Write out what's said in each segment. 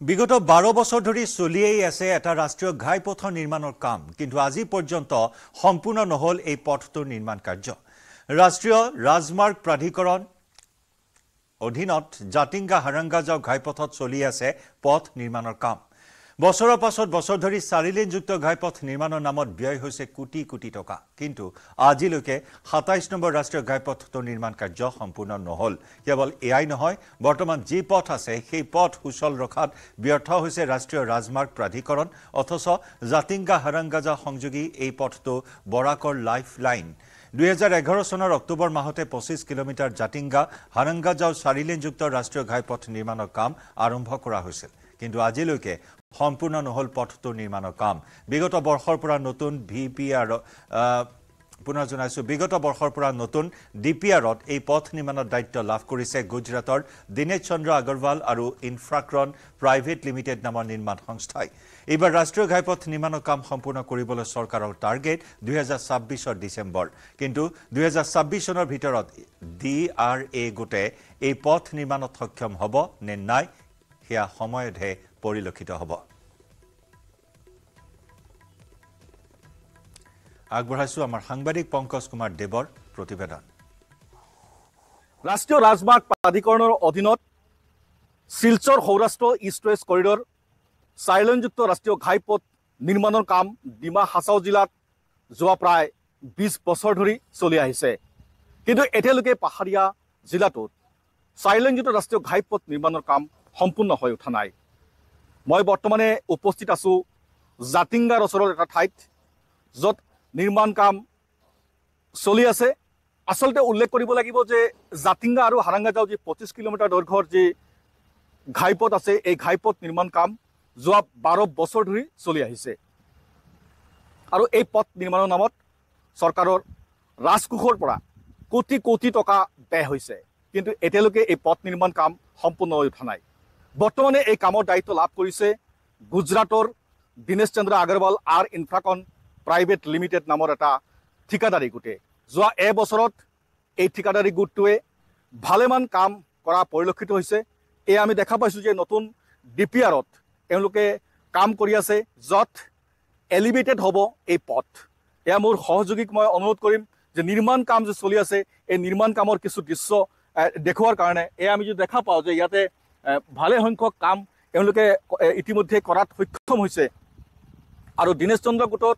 বিগত 12 বছৰ ধৰি চলিয়েই আছে এটা ৰাষ্ট্ৰীয় ঘাইপথৰ নিৰ্মাণৰ কাম, কিন্তু আজি পৰ্যন্ত সম্পূৰ্ণ নহল এই পথটোৰ নিৰ্মাণ কাৰ্য। ৰাষ্ট্ৰীয় ৰাজমাৰ্গ প্ৰাধিকৰণ অধীনত জাতিংগা হাৰাংগাজাও ঘাইপথত চলি আছে পথ নিৰ্মাণৰ কাম। বছৰৰ পাছত বছৰ ধৰি 4 লেনযুক্ত ঘাইপথ নিৰ্মাণৰ নামত ব্যয় হৈছে কোটি কোটি টকা, কিন্তু আজিলৈকে 27 নম্বৰ ৰাষ্ট্ৰীয় ঘাইপথটোৰ নিৰ্মাণ কাৰ্য সম্পূৰ্ণ নহল। কেৱল এয়াই নহয়, বৰ্তমান যি পথ আছে সেই পথ সুচল ৰখাত ব্যৰ্থ হৈছে ৰাষ্ট্ৰীয় ৰাজমাৰ্গ প্ৰাধিকৰণ, অথচ জাতিংগা হাৰাংগাজা সংযোগী এই পথটো বৰাকৰ লাইফ লাইন। 2011 চনৰ অক্টোবৰ মাহতে 25 কিলোমিটাৰ জাতিংগা হাৰাংগাজাও 4 লেনযুক্ত ৰাষ্ট্ৰীয় ঘাইপথ নিৰ্মাণৰ কাম আৰম্ভ কৰা হৈছিল, কিন্তু আজিলৈকে সম্পূৰ্ণ নহল পথটোৰ নিৰ্মাণৰ কাম। বিগত বৰ্ষৰ পৰা নতুন ডিপিআৰত এই পথ নিৰ্মাণৰ দায়িত্ব লাভ কৰিছে গুজৰাটৰ দিনেশ চন্দ্ৰ আগৰৱাল আৰু ইনফ্ৰাক্ৰন প্ৰাইভেট লিমিটেড নামৰ নিৰ্মাণ সংস্থাই। এইবাৰ ৰাষ্ট্ৰীয় ঘাইপথ নিৰ্মাণৰ কাম সম্পূৰ্ণ কৰিবলৈ চৰকাৰৰ টাৰ্গেট 2026 ডিচেম্বৰ, কিন্তু 2026 চনৰ ভিতৰত DRA গোটে এই পথ নিৰ্মাণত সক্ষম হ'ব নে নাই সেয়া সময়তহে পৰিলক্ষিত হ'ব। আগবঢ়াইছো আমাৰ সাংবাদিক পংকজ কুমাৰ দেৱৰ প্ৰতিবেদন। ৰাষ্ট্ৰীয় ৰাজমাৰ্গ প্ৰাধিকৰণৰ অধীনত Silchar Saurashtra east west corridor 4 লেনযুক্ত ৰাষ্ট্ৰীয় ঘাইপথ নিৰ্মাণৰ কাম ডিমা হাছাও জিলাত যোৱা প্ৰায় 20 বছৰ ধৰি চলি আহিছে, কিন্তু এতিয়ালৈকে পাহাৰীয়া জিলাটোত 4 লেনযুক্ত ৰাষ্ট্ৰীয় ঘাইপথ নিৰ্মাণৰ কাম সম্পূৰ্ণ হৈ উঠা নাই। মই বৰ্তমানে উপস্থিত আছো জাতিংগাৰ ওচৰৰ এটা ঠাইত, য'ত নিৰ্মাণ কাম চলি আছে। আচলতে উল্লেখ কৰিব লাগিব যে জাতিংগা আৰু হাৰাংগাজাও যি 25 কিলোমিটাৰ দৈৰ্ঘ্যৰ যি ঘাইপথ আছে, এই ঘাইপথ নিৰ্মাণ কাম যোৱা 12 বছৰ ধৰি চলি আহিছে, আৰু এই পথ নিৰ্মাণৰ নামত চৰকাৰৰ ৰাজকোষৰ পৰা কোটি কোটি টকা ব্যয় হৈছে, কিন্তু এতিয়ালৈকে এই পথ নিৰ্মাণ কাম সম্পূৰ্ণ হৈ উঠা নাই। বৰ্তমানে এই কামৰ দায়িত্ব লাভ কৰিছে গুজৰাটৰ দিনেশ চন্দ্ৰ আগৰৱাল আৰু ইনফ্ৰাকন প্ৰাইভেট লিমিটেড নামৰ এটা ঠিকাদাৰী গোটে। যোৱা এবছৰত এই ঠিকাদাৰী গোটটোৱে ভালেমান কাম কৰা পৰিলক্ষিত হৈছে। এয়া আমি দেখা পাইছোঁ যে নতুন ডিপিআৰত তেওঁলোকে কাম কৰি আছে, য'ত এলিভেটেড হ'ব এই পথ। এয়া মোৰ সহযোগীক মই অনুৰোধ কৰিম যে নিৰ্মাণ কাম যে চলি আছে, এই নিৰ্মাণ কামৰ কিছু দৃশ্য দেখুৱাৰ কাৰণে। এয়া আমি যদি দেখা পাওঁ যে ইয়াতে ভালে সংখ্যক কাম এওঁলোকে ইতিমধ্যে কৰাত সক্ষম হৈছে, আৰু দিনেশ চন্দ্ৰ গোটত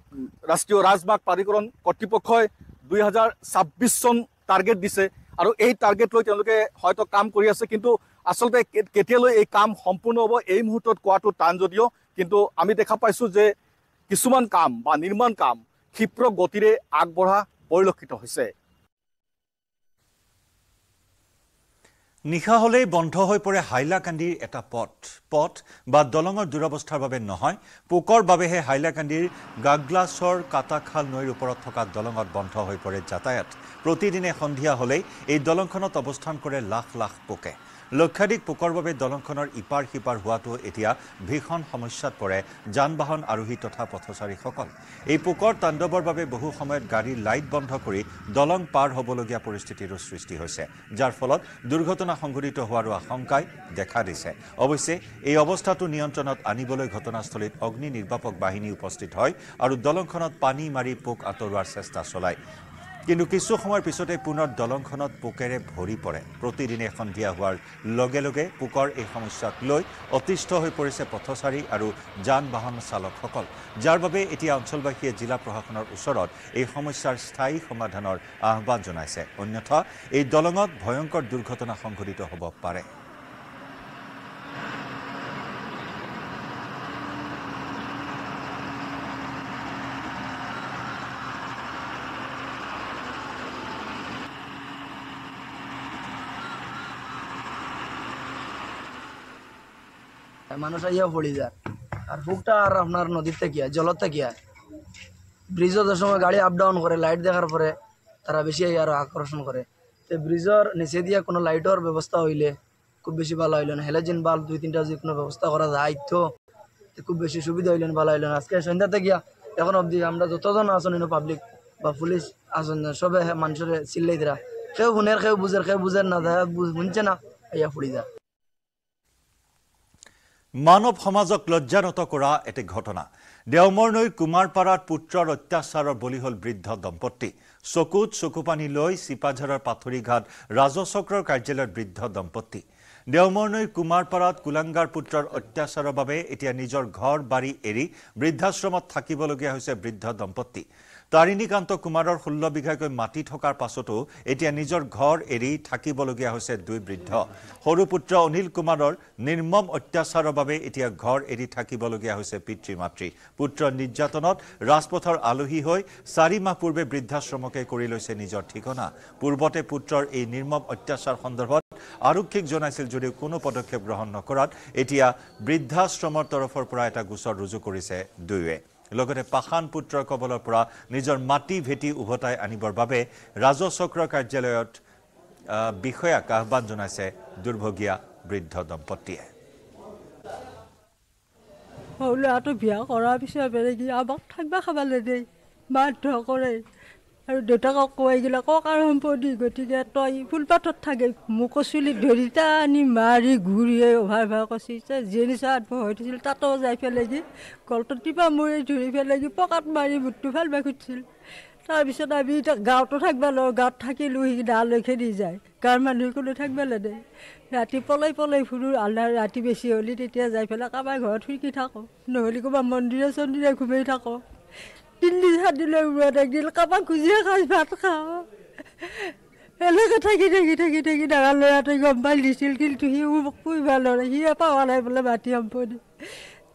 ৰাষ্ট্ৰীয় ৰাজমাৰ্গ প্ৰাধিকৰণ কৰ্তৃপক্ষই 2026 চন টাৰ্গেট দিছে, আৰু এই টাৰ্গেট লৈ তেওঁলোকে হয়তো কাম কৰি আছে, কিন্তু আচলতে কেতিয়ালৈ এই কাম সম্পূৰ্ণ হ'ব এই মুহূৰ্তত কোৱাটো টান যদিও, কিন্তু আমি দেখা পাইছোঁ যে কিছুমান কাম বা নিৰ্মাণ কাম ক্ষীপ্ৰ গতিৰে আগবঢ়া পৰিলক্ষিত হৈছে। নিশা হলেই বন্ধ হৈ পৰে হাইলাকান্দিৰ এটা পথ বা দলঙৰ দুৰৱস্থাৰ বাবে নহয়, পোকৰ বাবেহে হাইলাকান্দিৰ গাগলাছৰ কাটাখাল নৈৰ ওপৰত থকা দলঙত বন্ধ হৈ পৰে যাতায়াত। প্ৰতিদিনে সন্ধিয়া হলেই এই দলংখনত অৱস্থান কৰে লাখ লাখ পোকে। লক্ষাধিক পোকৰ বাবে দলংখনৰ ইপাৰ সিপাৰ হোৱাটো এতিয়া ভীষণ সমস্যাত পৰে যান বাহন আৰোহী তথা পথচাৰীসকল। এই পোকৰ তাণ্ডৱৰ বাবে বহু সময়ত গাড়ীৰ লাইট বন্ধ কৰি দলং পাৰ হ'বলগীয়া পৰিস্থিতিৰো সৃষ্টি হৈছে, যাৰ ফলত দুৰ্ঘটনা সংঘটিত হোৱাৰো আশংকাই দেখা দিছে। অৱশ্যে এই অৱস্থাটো নিয়ন্ত্ৰণত আনিবলৈ ঘটনাস্থলীত অগ্নি নিৰ্বাপক বাহিনী উপস্থিত হয় আৰু দলংখনত পানী মাৰি পোক আঁতৰোৱাৰ চেষ্টা চলায়, কিন্তু কিছু সময়ৰ পিছতে পুনৰ দলংখনত পোকেৰে ভৰি পৰে। প্ৰতিদিনে সন্ধিয়া হোৱাৰ লগে লগে পোকৰ এই সমস্যাক লৈ অতিষ্ঠ হৈ পৰিছে পথচাৰী আৰু যান বাহন চালকসকল, যাৰ বাবে এতিয়া অঞ্চলবাসীয়ে জিলা প্ৰশাসনৰ ওচৰত এই সমস্যাৰ স্থায়ী সমাধানৰ আহ্বান জনাইছে। অন্যথা এই দলঙত ভয়ংকৰ দুৰ্ঘটনা সংঘটিত হ'ব পাৰে। মানুষ আইয়া পড়ে যায়, আর ফুকটা আর আপনার নদীতে কি হয়, জলতে কি হয়, ব্রিজও যে সময় গাড়ি আপ ডাউন করে লাইট দেখার পরে তারা বেশি আরো আকর্ষণ করে। তো ব্রিজের নিচে দিয়ে কোনো লাইটের ব্যবস্থা হইলে খুব বেশি ভালো হইল না। হেলোজেন বাল্ব 2-3টা যদি কোনো ব্যবস্থা করা যায় তো খুব বেশি সুবিধা হইলেন, ভালো হইলেন। আজকে সন্ধ্যাতে গিয়া এখন অবধি আমরা যতজন আসুন পাবলিক বা পুলিশ আসুন সবে মানুষের চিল্লাই দিরা, কেউ শুনের কেউ বুঝের না, শুনছে না, আইয়া ফুড়ি যায়। মানৱ সমাজক লজ্জানত কৰা এটি ঘটনা দেওমৰ নৈৰ কুমাৰপাৰাত পুত্ৰৰ অত্যাচাৰৰ বলি হ'ল বৃদ্ধ দম্পতি চকুত চকুপানী লৈ চিপাঝাৰৰ পাথৰিঘাট ৰাজচক্ৰৰ কাৰ্যালয়ৰ বৃদ্ধ দম্পতি দেওমৰ নৈৰ কুমাৰপাৰাত কুলাংগাৰ পুত্ৰৰ অত্যাচাৰৰ বাবে এতিয়া নিজৰ ঘৰ বাৰী এৰি বৃদ্ধাশ্ৰমত থাকিবলগীয়া হৈছে বৃদ্ধ দম্পতি তাৰিণীকান্ত কুমাৰৰ 16 বিঘাকৈ মাটি থকাৰ পাছতো এতিয়া নিজৰ ঘৰ এৰি থাকিবলগীয়া হৈছে দুই বৃদ্ধ সৰু পুত্ৰ অনিল কুমাৰৰ নিৰ্মম অত্যাচাৰৰ বাবে এতিয়া ঘৰ এৰি থাকিবলগীয়া হৈছে পিতৃ মাতৃ পুত্ৰ নিৰ্যাতনত ৰাজপথৰ আলহী হৈ 4 মাহ পূৰ্বে বৃদ্ধাশ্ৰমকে কৰি লৈছে নিজৰ ঠিকনা পূৰ্বতে পুত্ৰৰ এই নিৰ্মম অত্যাচাৰ সন্দৰ্ভত আৰক্ষীক জনাইছিল যদিও কোনো পদক্ষেপ গ্ৰহণ নকৰাত এতিয়া বৃদ্ধাশ্ৰমৰ তৰফৰ পৰা এটা গোচৰ ৰুজু কৰিছে দুয়োৱে লগতে পাখান পুত্ৰৰ কবলৰ পৰা নিজৰ মাটি ভেটি উভতাই আনিবৰ বাবে ৰাজচক্ৰ কাৰ্যালয়ত বিষয়াক আহ্বান জনাইছে দুৰ্ভগীয়া বৃদ্ধ দম্পতিয়ে হৌলাটো বিয়া কৰাৰ পিছত বেলেগ আমাক থাকিব খাবলৈ দেই বাধ্য কৰে আৰু দেউতাকক কৈ গ'লে ককাৰ সম্পত্তি গতিকে তই ফুলপাথত থাকে মোক চুলিত ধৰি টানি মাৰি ঘূৰিয়ে অভাৰ ভাৰ কৰিছে যেনি চাত হৈ থৈছিল তাতো যাই পেলাই গলটো টিপা মৰি ধৰি পেলাই পকাত মাৰি মুঠটো ফালিব খুজিছিল তাৰপিছত আমি এতিয়া গাঁৱতো থাকিব লওঁ গাঁৱত থাকিলোঁ সি দালৈ খেদি যায় গাঁৱৰ মানুহে কোনো থাকিব নেদে ৰাতি পলাই ফুৰোঁ আন্ধাৰ ৰাতি বেছি হ'লে তেতিয়া যাই পেলাই কাৰোবাৰ ঘৰত ফুৰিকি থাকোঁ নহ'লে ক'ৰবাত মন্দিৰে চন্দিৰে ঘূমাই থাকোঁ 3 দিন 7 দিনৰ মূৰত একদিন কাৰোবাক খুজিয়ে খাই ভাত খাওঁ এনেকৈ থাকি ডাঙৰ ল'ৰাটোৱে গম পাই দিছিল কিন্তু সি মোক পুহিব নোৱাৰে সিয়ে পাৱা নাই বোলে মাটি সম্পত্তি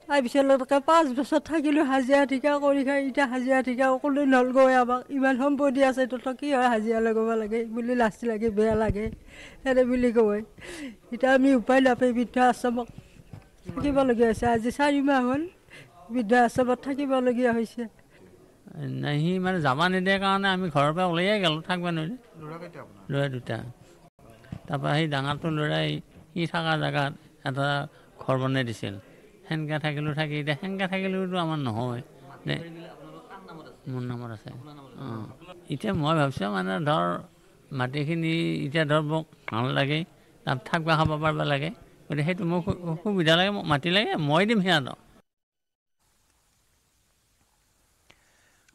তাৰপিছত 5 বছৰ থাকিলোঁ হাজিৰা ঠিকা কৰি খাই এতিয়া হাজিৰা ঠিকা কোনো নলগৈ আমাক ইমান সম্পত্তি আছে তথা কি হয় হাজিৰা লগাব লাগে বুলি লাজ লাগে বেয়া লাগে এনে বুলি কয় এতিয়া আমি উপায় নাপাই বৃদ্ধাশ্ৰমত থাকিবলগীয়া হৈছে আজি 4 মাহ হ'ল বৃদ্ধাশ্ৰমত থাকিবলগীয়া হৈছে নাই সি মানে যাব নিদিয়ে কাৰণে আমি ঘৰৰ পৰা ওলাইয়ে গ'লোঁ থাকিব নোৱাৰিলে ল'ৰা দুটা তাৰপৰা সেই ডাঙৰটো ল'ৰাই সি থকা জেগাত এটা ঘৰ বনাই দিছিল সেনেকৈ থাকি এতিয়া সেনেকৈ থাকিলেওতো আমাৰ নহয় দে মোৰ নামত আছে অঁ এতিয়া মই ভাবিছোঁ মানে ধৰ মাটিখিনি এতিয়া ধৰ মোক ভাল লাগে তাত থাকিব খাব পাৰিব লাগে গতিকে সেইটো মোক সুবিধা লাগে মোক মাটি লাগে মই দিম সিহঁতক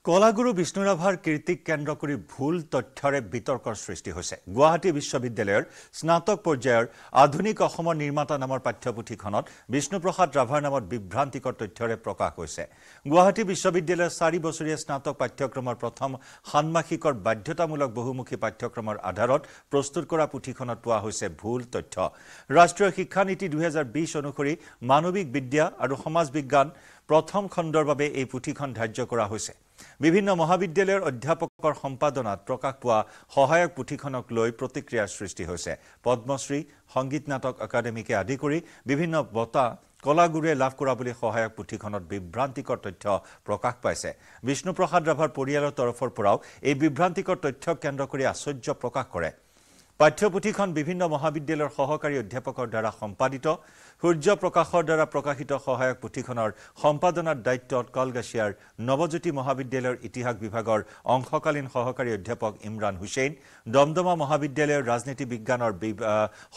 কলাগুৰু বিষ্ণু ৰাভাৰ কীৰ্তিক কেন্দ্ৰ কৰি ভুল তথ্যৰে বিতৰ্কৰ সৃষ্টি হৈছে গুৱাহাটী বিশ্ববিদ্যালয়ৰ স্নাতক পৰ্যায়ৰ আধুনিক অসমৰ নিৰ্মাতা নামৰ পাঠ্যপুথিখনত বিষ্ণুপ্ৰসাদ ৰাভাৰ নামত বিভ্ৰান্তিকৰ তথ্যৰে প্ৰকাশ হৈছে গুৱাহাটী বিশ্ববিদ্যালয়ৰ 4 বছৰীয়া স্নাতক পাঠ্যক্ৰমৰ প্ৰথম ষান্মাসিকৰ বাধ্যতামূলক বহুমুখী পাঠ্যক্ৰমৰ আধাৰত প্ৰস্তুত কৰা পুথিখনত পোৱা হৈছে ভুল তথ্য ৰাষ্ট্ৰীয় শিক্ষা নীতি 2020 অনুসৰি মানৱিক বিদ্যা আৰু সমাজ বিজ্ঞান প্ৰথম খণ্ডৰ বাবে এই পুথিখন ধাৰ্য কৰা হৈছে বিভিন্ন মহাবিদ্যালয়ৰ অধ্যাপকৰ সম্পাদনাত প্ৰকাশ পোৱা সহায়ক পুথিখনক লৈ প্ৰতিক্ৰিয়াৰ সৃষ্টি হৈছে পদ্মশ্ৰী সংগীত নাটক একাডেমীকে আদি কৰি বিভিন্ন বঁটা কলাগুৰুৱে লাভ কৰা বুলি সহায়ক পুথিখনত বিভ্ৰান্তিকৰ তথ্য প্ৰকাশ পাইছে বিষ্ণুপ্ৰসাদ ৰাভাৰ পৰিয়ালৰ তৰফৰ পৰাও এই বিভ্ৰান্তিকৰ তথ্যক কেন্দ্ৰ কৰি আশ্চৰ্য প্ৰকাশ কৰে পাঠ্যপুথিখন বিভিন্ন মহাবিদ্যালয়ৰ সহকাৰী অধ্যাপকৰ দ্বাৰা সম্পাদিত সূৰ্য প্ৰকাশৰ দ্বাৰা প্ৰকাশিত সহায়ক পুথিখনৰ সম্পাদনাৰ দায়িত্বত কলগাছিয়াৰ নৱজ্যোতি মহাবিদ্যালয়ৰ ইতিহাস বিভাগৰ অংশকালীন সহকাৰী অধ্যাপক ইমৰান হুছেইন দমদমা মহাবিদ্যালয়ৰ ৰাজনীতি বিজ্ঞানৰ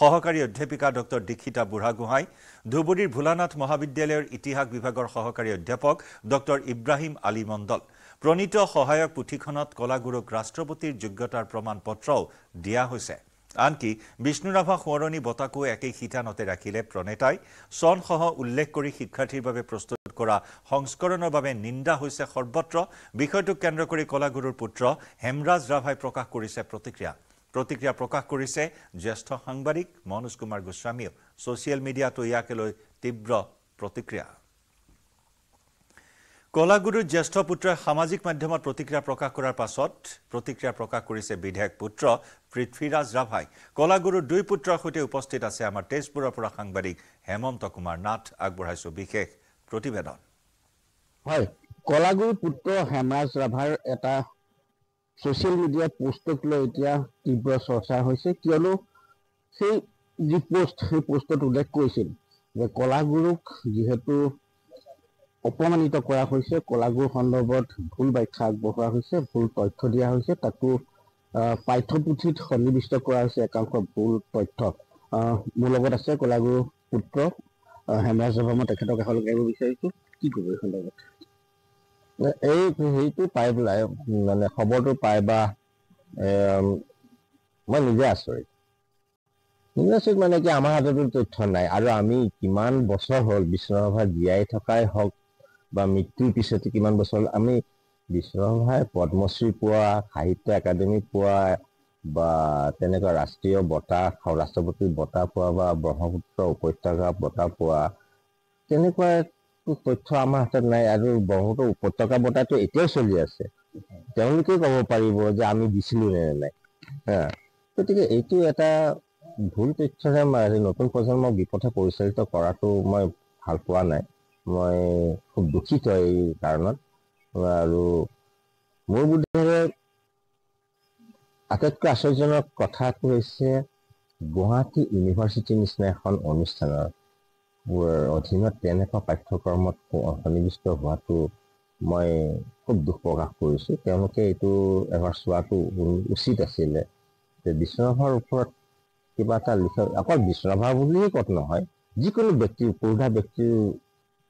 সহকাৰী অধ্যাপিকা ডক্টৰ দীক্ষিতা বুঢ়াগোহাঁই ধুবুৰীৰ ভোলানাথ মহাবিদ্যালয়ৰ ইতিহাস বিভাগৰ সহকাৰী অধ্যাপক ডক্টৰ ইব্ৰাহিম আলী মণ্ডল প্ৰণীত সহায়ক পুথিখনত কলাগুৰুক ৰাষ্ট্ৰপতিৰ যোগ্যতাৰ প্ৰমাণপত্ৰও দিয়া হৈছে আনকি বিষ্ণু ৰাভা সোঁৱৰণী বঁটাকো একেই শিতানতে ৰাখিলে প্ৰণেতাই চনসহ উল্লেখ কৰি শিক্ষাৰ্থীৰ বাবে প্ৰস্তুত কৰা সংস্কৰণৰ বাবে নিন্দা হৈছে সৰ্বত্ৰ বিষয়টোক কেন্দ্ৰ কৰি কলাগুৰুৰ পুত্ৰ হেমৰাজ ৰাভাই প্ৰকাশ কৰিছে প্ৰতিক্ৰিয়া প্ৰকাশ কৰিছে জ্যেষ্ঠ সাংবাদিক মনোজ কুমাৰ গোস্বামীয়ে ছ'চিয়েল মিডিয়াতো ইয়াকে লৈ তীব্ৰ প্ৰতিক্ৰিয়া কলাগুৰুৰ জ্যেষ্ঠ পুত্ৰই সামাজিক মাধ্যমত প্ৰতিক্ৰিয়া প্ৰকাশ কৰাৰ পাছত প্ৰতিক্ৰিয়া প্ৰকাশ কৰিছে বিধায়ক পুত্ৰ পৃথ্বীৰাজ ৰাভাই কলাগুৰুৰ 2 পুত্ৰৰ সৈতে উপস্থিত আছে আমাৰ তেজপুৰৰ পৰা সাংবাদিক হেমন্ত কুমাৰ নাথ আগবঢ়াইছো বিশেষ প্ৰতিবেদন হয় কলাগুৰুৰ পুত্ৰ হেমৰাজ ৰাভাৰ এটা ছ'চিয়েল মিডিয়াত পোষ্টক লৈ এতিয়া তীব্ৰ চৰ্চা হৈছে কিয়নো সেই যি পোষ্টত উল্লেখ কৰিছিল যে কলাগুৰুক যিহেতু অপমানিত কৰা হৈছে কলাগুৰু সন্দৰ্ভত ভুল ব্যাখ্যা আগবঢ়োৱা হৈছে ভুল তথ্য দিয়া হৈছে তাকো পাঠ্যপুথিত সন্নিৱিষ্ট কৰা হৈছে একাংশ ভুল তথ্য মোৰ লগত আছে কলাগুৰু পুত্ৰ হেমৰাজ ৰাভা মই তেখেতক এখনক আহিব বিচাৰিছোঁ, কি কৰিব এই সন্দৰ্ভত? এই হেৰিটো পাই পেলাই মানে খবৰটো পাই বা মই নিজে আচৰিত মানে কি আমাৰ হাততো তথ্য নাই, আৰু আমি কিমান বছৰ হ'ল বিষ্ণুৰাভা জীয়াই থকাই হওক বা মৃত্যুৰ পিছতে কিমান বছৰ হ'ল আমি বিষ্ণুৰাভাই পদ্মশ্ৰী পোৱা, সাহিত্য একাডেমী পোৱা বা তেনেকুৱা ৰাষ্ট্ৰীয় বঁটা, ৰাষ্ট্ৰপতিৰ বঁটা পোৱা বা ব্ৰহ্মপুত্ৰ উপত্যকা বঁটা পোৱা তেনেকুৱা তথ্য আমাৰ হাতত নাই। আৰু ব্ৰহ্মপুত্ৰ উপত্যকা বঁটাটো এতিয়াও চলি আছে, তেওঁলোকে ক'ব পাৰিব যে আমি দিছিলোঁ নে নাই। গতিকে এইটো এটা ভুল তথ্যৰে নতুন প্ৰজন্মক বিপথে পৰিচালিত কৰাটো মই ভাল পোৱা নাই। মই খুব দুখিত এই কাৰণত। আৰু মোৰ বোধেৰে আটাইতকৈ আশ্চৰ্যজনক কথাটো হৈছে গুৱাহাটী ইউনিভাৰ্চিটিৰ নিচিনা এখন অনুষ্ঠানৰ অধীনত তেনেকুৱা পাঠ্যক্ৰমত সন্নিৱিষ্ট হোৱাটো মই খুব দুখ প্ৰকাশ কৰিছোঁ। তেওঁলোকে এইটো এবাৰ চোৱাটো উচিত আছিলে যে বিষ্ণুৰাভাৰ ওপৰত কিবা এটা লিখা, অকল বিষ্ণুৰাভা বুলিয়ে কথা নহয়, যিকোনো ব্যক্তিৰ পুৰুষা ব্যক্তিৰ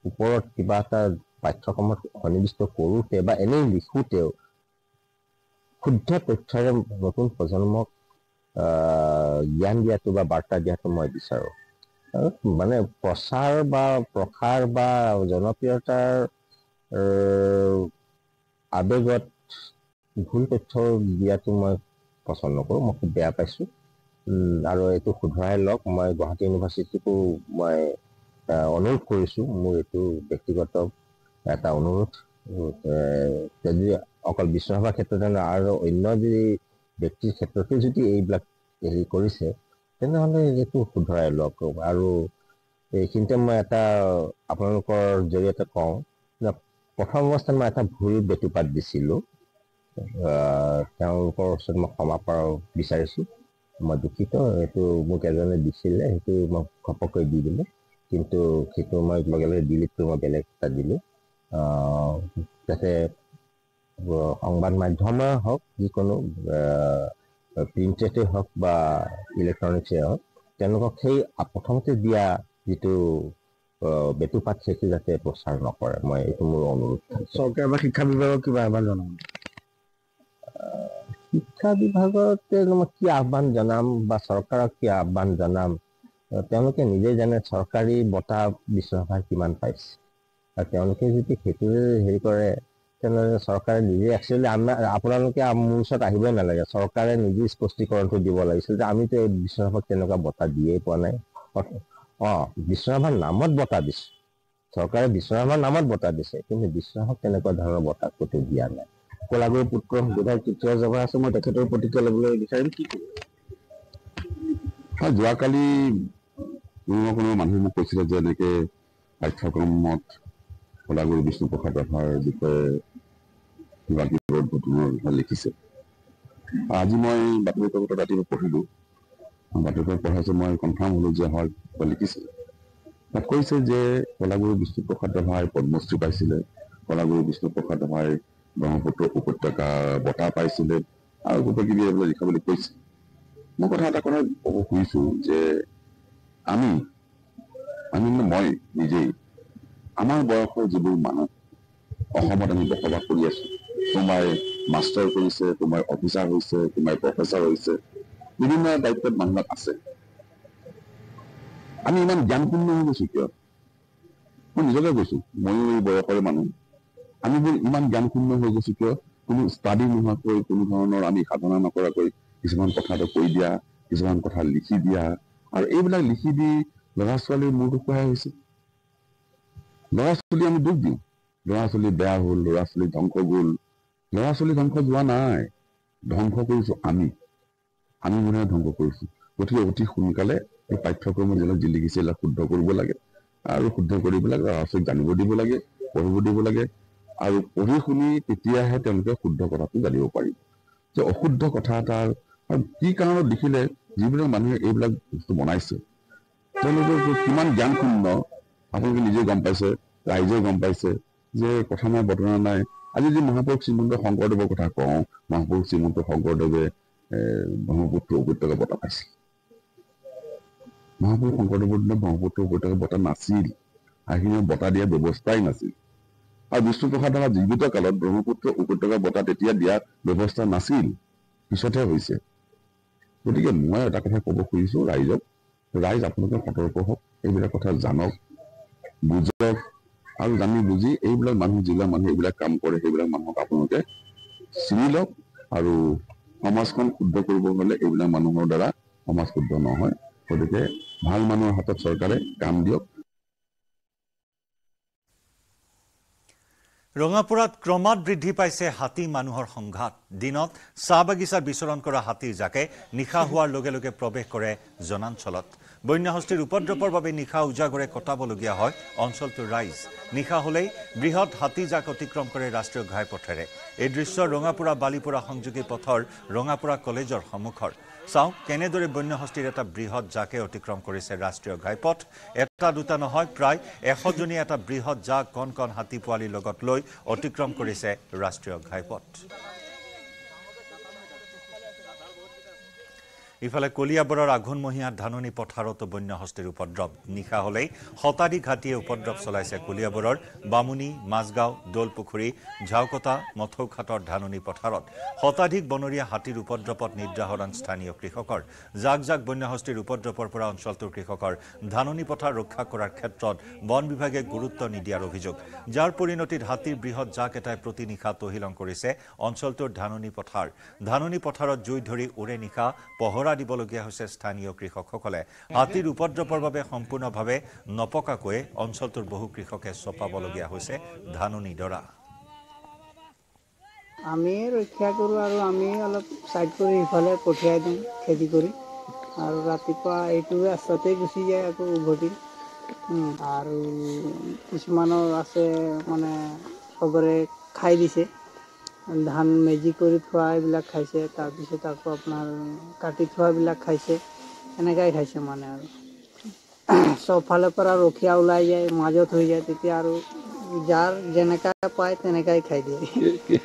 ওপৰত কিবা এটা পাঠ্যক্ৰমত সন্নিৱিষ্ট কৰোঁতে বা এনেই লিখোঁতেও শুদ্ধ তথ্যৰে নতুন প্ৰজন্মক জ্ঞান দিয়াটো বা বাৰ্তা দিয়াটো মই বিচাৰোঁ। মানে প্ৰচাৰ বা প্ৰসাৰ বা জনপ্ৰিয়তাৰ আৱেগত ভুল তথ্য দিয়াটো মই পচন্দ নকৰোঁ, মই খুব বেয়া পাইছোঁ। আৰু এইটো শুধৰাই লওক। মই গুৱাহাটী ইউনিভাৰ্চিটিকো মই অনুৰোধ কৰিছোঁ, মোৰ এইটো ব্যক্তিগত এটা অনুৰোধ, যদি অকল বিষ্ণুৰাভাৰ ক্ষেত্ৰতে নহয় আৰু অন্য যি ব্যক্তিৰ ক্ষেত্ৰতো যদি এইবিলাক হেৰি কৰিছে তেনেহ'লে এইটো শুধৰাই লওক। আৰু এইখিনিতে মই এটা আপোনালোকৰ জৰিয়তে কওঁ যে প্ৰথম অৱস্থাত মই এটা ভুল বেটুপাত দিছিলোঁ, তেওঁলোকৰ ওচৰত মই ক্ষমা বিচাৰিছোঁ। মই দুখিত, সেইটো মোক এজনে দিছিলে, সেইটো মই ঘপককৈ দি দিলোঁ, কিন্তু সেইটো মই লগে লগে ডিলিট কৰি মই বেলেগ এটা দিলোঁ, যাতে সংবাদ মাধ্যমে হওক, যিকোনো প্ৰিণ্টেডেই হওক বা ইলেক্ট্ৰনিক্সেই হওক, তেওঁলোকক সেই প্ৰথমতে দিয়া যিটো বেটুপাত সেইটো যাতে প্ৰচাৰ নকৰে, মই এইটো মোৰ অনুৰোধ। চৰকাৰ বা শিক্ষা বিভাগক কিবা আহ্বান জনাম? শিক্ষা বিভাগতে মই কি আহ্বান জনাম বা চৰকাৰক কি আহ্বান জনাম, তেওঁলোকে নিজেই জানে চৰকাৰী বঁটা বিষ্ণুৰাভাই কিমান পাইছে। আৰু তেওঁলোকে যদি সেইটোৱে হেৰি কৰে তেনেহ'লে চৰকাৰে নিজে একচুৱেলি আপোনালোকে মোৰ ওচৰত আহিবই নালাগে, চৰকাৰে নিজে স্পষ্টীকৰণটো দিব লাগিছিল যে আমিতো এই বিষ্ণুৰাভাক তেনেকুৱা বঁটা দিয়েই পোৱা নাই। বিষ্ণুৰাভাৰ নামত বঁটা দিছে, চৰকাৰে বিষ্ণুৰাভাৰ নামত বঁটা দিছে, কিন্তু বিষ্ণুৰাভাক তেনেকুৱা ধৰণৰ বঁটা ক'তো দিয়া নাই। কলাগুৰুৰ পুত্ৰ বিধায়ক তৃতীয় সভা আছে, মই তেখেতৰ প্ৰতিক্ৰিয়া ল'বলৈ বিচাৰিম। কি কৰিব? যোৱাকালি কোনোবা মানুহে মোক কৈছিলে যে এনেকে পাঠ্যক্ৰমত কলাগুৰু বিষ্ণুপ্ৰসাদ ৰাভাৰ বিষয়ে কিবা ঘটনাৰ বিষয়ে লিখিছে। আজি মই বাতৰি কাকতত ৰাতিপুৱা পঢ়িলোঁ, বাতৰি কাকত পঢ়াইছে, মই কনফাৰ্ম হ'লোঁ যে হয় লিখিছে। তাত কৈছে যে কলাগুৰু বিষ্ণুপ্ৰসাদ ৰাভাই পদ্মশ্ৰী পাইছিলে, কলাগুৰু বিষ্ণুপ্ৰসাদ ৰাভাই ব্ৰহ্মপুত্ৰ উপত্যকা বঁটা পাইছিলে আৰু গোটেই কিবি এইবিলাক লিখাবলৈ কৈছে। মই এটা কথা ক'ব খুজিছোঁ যে মই নিজেই আমাৰ বয়সৰ যিবোৰ মানুহ অসমত আমি বসবাস কৰি আছোঁ, কোনোবাই মাষ্টাৰ কৰিছে, কোনোবাই অফিচাৰ হৈছে, কোনোবাই প্ৰফেচাৰ হৈছে, বিভিন্ন দায়িত্বত মানুহ আছে। আমি ইমান জ্ঞানপূৰ্ণ হৈ গৈছোঁ কিয়? মই নিজকে কৈছোঁ, ময়ো এই বয়সৰে মানুহ, আমি ইমান জ্ঞানপূৰ্ণ হৈ গৈছোঁ কিয়? কোনো ষ্টাডি নোহোৱাকৈ, কোনো ধৰণৰ আমি সাধনা নকৰাকৈ কিছুমান কথাটো কৈ দিয়া, কিছুমান কথা লিখি দিয়া, আৰু এইবিলাক লিখি দি ল'ৰা ছোৱালীৰ মূৰটো খুৱাই হৈছে। ল'ৰা ছোৱালী আমি দুখ দিওঁ, ল'ৰা ছোৱালী বেয়া হ'ল, ল'ৰা ছোৱালী ধ্বংস গ'ল। ল'ৰা ছোৱালী ধ্বংস যোৱা নাই, ধ্বংস কৰিছোঁ আমি মনে ধ্বংস কৰিছোঁ। গতিকে অতি সোনকালে এই পাঠ্যক্ৰমত যিবিলাক যি লিখিছে এইবিলাক শুদ্ধ কৰিব লাগে, আৰু শুদ্ধ কৰি পেলাই ল'ৰা ছোৱালীক জানিব দিব লাগে, পঢ়িব দিব লাগে, আৰু পঢ়ি শুনি তেতিয়াহে তেওঁলোকে শুদ্ধ কথাটো জানিব পাৰিব। যে অশুদ্ধ কথা এটা আৰু কি কাৰণত লিখিলে, যিবিলাক মানুহে এইবিলাক বস্তু বনাইছে তেওঁলোকে কিমান জ্ঞানশূন্য আপোনালোকে নিজে গম পাইছে, ৰাইজে গম পাইছে যে কথা নাই বতৰা নাই। আজি যদি মহাপুৰুষ শ্ৰীমন্ত শংকৰদেৱৰ কথা কওঁ, মহাপুৰুষ শ্ৰীমন্ত শংকৰদেৱে ব্ৰহ্মপুত্ৰ উপত্যকা বঁটা পাইছে। মহাপুৰুষ শংকৰদেৱৰ দিনত ব্ৰহ্মপুত্ৰ উপত্যকা বঁটা নাছিল, সেইখিনি বঁটা দিয়াৰ ব্যৱস্থাই নাছিল। আৰু বিষ্ণুপ্ৰসাদ ৰাভাৰ জীৱিত কালত ব্ৰহ্মপুত্ৰ উপত্যকা বঁটা তেতিয়া দিয়াৰ ব্যৱস্থা নাছিল, পিছতহে হৈছে। গতিকে মই এটা কথা ক'ব খুজিছো ৰাইজক, ৰাইজ আপোনালোকে সতৰ্ক হওক, এইবিলাক কথা জানক, বুজক, আৰু জানি বুজি এইবিলাক মানুহ যিবিলাক মানুহ এইবিলাক কাম কৰে সেইবিলাক মানুহক আপোনালোকে চিনি লওক। আৰু সমাজখন শুদ্ধ কৰিব হ'লে এইবিলাক মানুহৰ দ্বাৰা সমাজ শুদ্ধ নহয়। গতিকে ভাল মানুহৰ হাতত চৰকাৰে কাম দিয়ক। ৰঙাপুৰাত ক্ৰমাৎ বৃদ্ধি পাইছে হাতী মানুহৰ সংঘাত। দিনত চাহ বাগিচাত বিচৰণ কৰা হাতীৰ জাকে নিশা হোৱাৰ লগে লগে প্ৰৱেশ কৰে জনাঞ্চলত। বন্যহস্তীৰ উপদ্ৰৱৰ বাবে নিশা উজাগৰে কটাবলগীয়া হয় অঞ্চলটোৰ ৰাইজ। নিশা হ'লেই বৃহৎ হাতী জাক অতিক্ৰম কৰে ৰাষ্ট্ৰীয় ঘাইপথেৰে। এই দৃশ্য ৰঙাপুৰা বালিপুৰা সংযোগী পথৰ ৰঙাপুৰা কলেজৰ সন্মুখৰ। চাওক কেনেদৰে বন্যহস্তীৰ এটা বৃহৎ জাকে অতিক্ৰম কৰিছে ৰাষ্ট্ৰীয় ঘাইপথ। এটা দুটা নহয়, প্ৰায় 100জনীয়া এটা বৃহৎ জাক কণ কণ হাতী পোৱালিৰ লগত লৈ অতিক্ৰম কৰিছে ৰাষ্ট্ৰীয় ঘাইপথ। ইফালে কলিয়াবৰৰ আঘোণমহীয়া ধাননি পথাৰতো বন্যহস্তীৰ উপদ্ৰৱ। নিশা হ'লেই শতাধিক হাতীয়ে উপদ্ৰৱ চলাইছে কলিয়াবৰৰ বামুণী, মাজগাঁও, দৌলপুখুৰী, ঝাওকটা, মথৌখাটৰ ধাননি পথাৰত। শতাধিক বনৰীয়া হাতীৰ উপদ্ৰৱত নিদ্ৰাহৰণ স্থানীয় কৃষকৰ। জাক জাক বন্যহস্তীৰ উপদ্ৰৱৰ পৰা অঞ্চলটোৰ কৃষকৰ ধাননি পথাৰ ৰক্ষা কৰাৰ ক্ষেত্ৰত বন বিভাগে গুৰুত্ব নিদিয়াৰ অভিযোগ, যাৰ পৰিণতিত হাতীৰ বৃহৎ জাক এটাই প্ৰতি নিশা তহিলং কৰিছে অঞ্চলটোৰ ধাননি পথাৰ। ধাননি পথাৰত জুই ধৰি ওৰে নিশা পহৰা দিবলগীয়া হৈছে স্থানীয় কৃষকসকলে। হাতীৰ উপদ্ৰৱৰ বাবে সম্পূৰ্ণভাৱে নপকাকৈ অঞ্চলটোৰ বহু কৃষকে চপাবলগীয়া হৈছে ধাননি ডৰা। আমি ৰক্ষা কৰোঁ আৰু আমি অলপ চাইড কৰি ইফালে পঠিয়াই দিওঁ খেতি কৰি, আৰু ৰাতিপুৱা এইটো ৰাস্তাতে গুচি যায় আকৌ উভতি। আৰু কিছুমানৰ আছে মানে চবৰে খাই দিছে, ধান মেজি কৰি থোৱা এইবিলাক খাইছে, তাৰপিছত আকৌ আপোনাৰ কাটি থোৱাবিলাক খাইছে, এনেকাই খাইছে মানে। আৰু চবফালৰ পৰা ৰখীয়া ওলাই যায়, মাজত হৈ যায়, তেতিয়া আৰু যাৰ যেনেকা পায় তেনেকাই খাই দিয়ে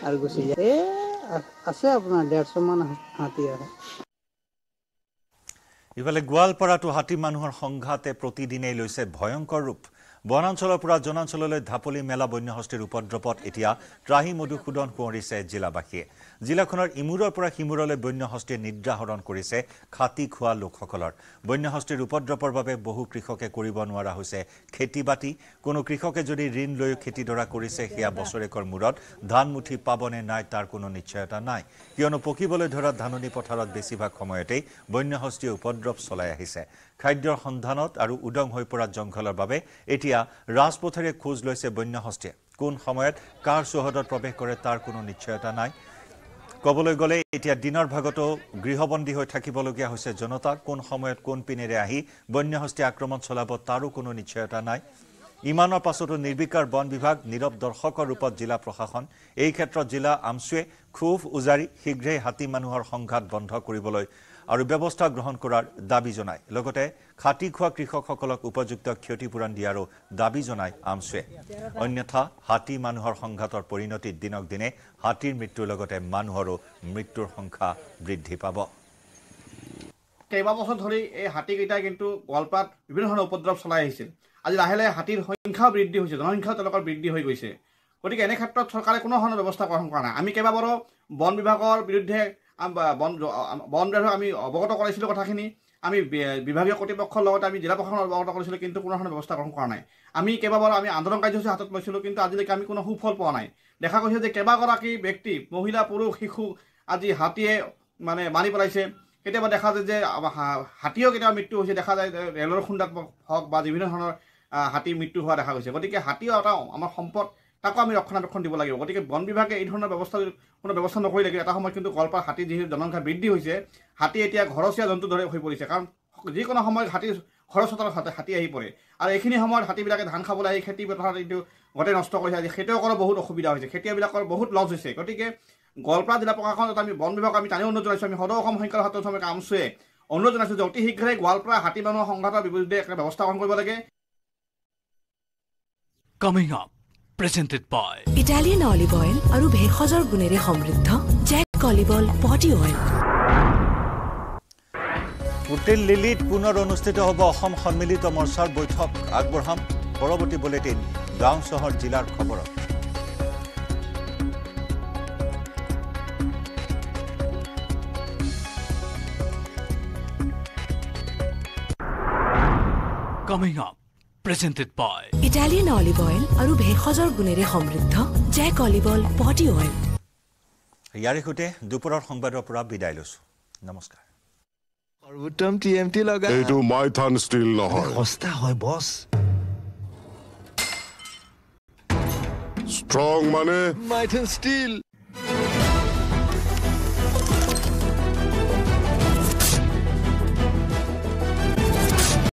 আৰু গুচি যায়। আছে আপোনাৰ 150 মান হাতী আছে। ইফালে গোৱালপাৰাতো হাতী মানুহৰ সংঘাতে প্ৰতিদিনেই লৈছে ভয়ংকৰ ৰূপ। বনাঞ্চলৰ পৰা জনাঞ্চললৈ ঢাপলি মেলা বন্যহস্তীৰ উপদ্ৰৱত এতিয়া ত্ৰাহি মধুসূদন কুঁৱৰিছে জিলাবাসীয়ে। জিলাখনৰ ইমূৰৰ পৰা সিমূৰলৈ বন্যহস্তীয়ে নিদ্ৰাহৰণ কৰিছে খাতি খোৱা লোকসকলৰ। বন্যহস্তীৰ উপদ্ৰৱৰ বাবে বহু কৃষকে কৰিব নোৱাৰা হৈছে খেতি বাতি। কোনো কৃষকে যদি ঋণ লৈ খেতিডৰা কৰিছে, সেয়া বছৰেকৰ মূৰত ধান মুঠি পাবনে নাই তাৰ কোনো নিশ্চয়তা নাই, কিয়নো পকিবলৈ ধৰা ধাননি পথাৰত বেছিভাগ সময়তেই বন্যহস্তীয়ে উপদ্ৰৱ চলাই আহিছে। খাদ্যৰ সন্ধানত আৰু উদং হৈ পৰা জংঘলৰ বাবে এতিয়া ৰাজপথেৰে খোজ লৈছে বন্যহস্তীয়ে। কোন সময়ত কাৰ চৌহদত প্ৰৱেশ কৰে তাৰ কোনো নিশ্চয়তা নাই। ক'বলৈ গ'লে এতিয়া দিনৰ ভাগতো গৃহবন্দী হৈ থাকিবলগীয়া হৈছে জনতা। কোন সময়ত কোন পিনেৰে আহি বন্যহস্তীয়ে আক্ৰমণ চলাব তাৰো কোনো নিশ্চয়তা নাই। ইমানৰ পাছতো নিৰ্বিকাৰ বন বিভাগ, নীৰৱ দৰ্শকৰ ৰূপত জিলা প্ৰশাসন। এই ক্ষেত্ৰত জিলা আমচুৱে ক্ষোভ উজাৰি শীঘ্ৰেই হাতী মানুহৰ সংঘাত বন্ধ কৰিবলৈ আৰু ব্যৱস্থা গ্ৰহণ কৰাৰ দাবী জনায়। লগতে খাতি খোৱা কৃষকসকলক উপযুক্ত ক্ষতিপূৰণ দিয়াৰো দাবী জনায় আমচুৱে। অন্যথা হাতী মানুহৰ সংঘাতৰ পৰিণতিত দিনক দিনে হাতীৰ মৃত্যুৰ লগতে মানুহৰো মৃত্যুৰ সংখ্যা বৃদ্ধি পাব। কেইবাবছৰ ধৰি এই হাতীকেইটাই কিন্তু গোৱালপাৰাত বিভিন্ন ধৰণৰ উপদ্ৰৱ চলাই আহিছিল। আজি লাহে লাহে হাতীৰ সংখ্যাও বৃদ্ধি হৈছে, জনসংখ্যাও তেওঁলোকৰ বৃদ্ধি হৈ গৈছে। গতিকে এনে ক্ষেত্ৰত চৰকাৰে কোনো ধৰণৰ ব্যৱস্থা গ্ৰহণ কৰা নাই। আমি কেইবাবাৰো বন বিভাগৰ বিৰুদ্ধে বন বিভাগক আমি অৱগত কৰাইছিলোঁ কথাখিনি। আমি বিভাগীয় কৰ্তৃপক্ষৰ লগতে আমি জিলা প্ৰশাসনৰ অৱগত কৰিছিলোঁ, কিন্তু কোনো ধৰণৰ ব্যৱস্থা গ্ৰহণ কৰা নাই। আমি কেইবাবাৰো আমি আন্দোলন কাৰ্যসূচী হাতত লৈছিলোঁ, কিন্তু আজিলৈকে আমি কোনো সুফল পোৱা নাই। দেখা গৈছে যে কেইবাগৰাকী ব্যক্তি, মহিলা, পুৰুষ, শিশু আজি হাতীয়ে মানে মাৰি পেলাইছে। কেতিয়াবা দেখা যায় যে হাতীও কেতিয়াবা মৃত্যু হৈছে, দেখা যায় ৰেলৰ খুন্দাত হওক বা বিভিন্ন ধৰণৰ হাতীৰ মৃত্যু হোৱা দেখা গৈছে। গতিকে হাতীও এটা আমাৰ সম্পদ, তাকো আমি ৰক্ষণাবেক্ষণ দিব লাগিব। গতিকে বন বিভাগে এই ধৰণৰ কোনো ব্যৱস্থা নকৰিলে এটা সময়ত কিন্তু গোৱালপাৰাত হাতী যিহেতু জনসংখ্যা বৃদ্ধি হৈছে, হাতী এতিয়া ঘৰচীয়া জন্তু দৰে হৈ পৰিছে। কাৰণ যিকোনো সময়ত হাতীৰ ঘৰৰ চোতালত হাতী আহি পৰে, আৰু এইখিনি সময়ত হাতীবিলাকে ধান খাবলৈ আহি খেতি পথাৰত এইটো গোটেই নষ্ট কৰিছে। আজি খেতিয়কৰো বহুত অসুবিধা হৈছে, খেতিয়কবিলাকৰ বহুত লছ হৈছে। গতিকে গোৱালপাৰা জিলা প্ৰশাসনত আমি বন বিভাগক আমি টানি অনুৰোধ জনাইছোঁ। আমি সদৌ অসম সংখ্যালঘু ছাত্ৰ সমিতি আমচুৱে অনুৰোধ জনাইছোঁ যে অতি শীঘ্ৰে গোৱালপাৰা হাতী মানুহৰ সংঘাতৰ বিৰুদ্ধে একটা ব্যৱস্থা গ্ৰহণ কৰিব লাগে। Coming up, presented by Italian olive oil আৰু ভেষজৰ গুণেৰে সমৃদ্ধ জেক olive oil body oil. Hotel Lalit পুনৰ অনুষ্ঠিত হ'ব অসম সন্মিলিত মৰ্চাৰ বৈঠক আগবঢ়াম পৰৱৰ্তী বুলেটিন গাঁও চহৰ জিলাৰ খবৰত Coming up, presented by Italian olive oil আৰু ভেষজৰ গুণেৰে সমৃদ্ধ জেক অলিভ অইল পটি অইল ইয়াৰে সৈতে দুপৰৰ সংবাদৰ পৰা বিদায় লৈছো নমস্কাৰ সৰ্বোত্তম টিএমটি লগা এইটো মাইথান ষ্টিল নহয় সস্তা হয় বছ ষ্ট্ৰং মানে মাইথান ষ্টিল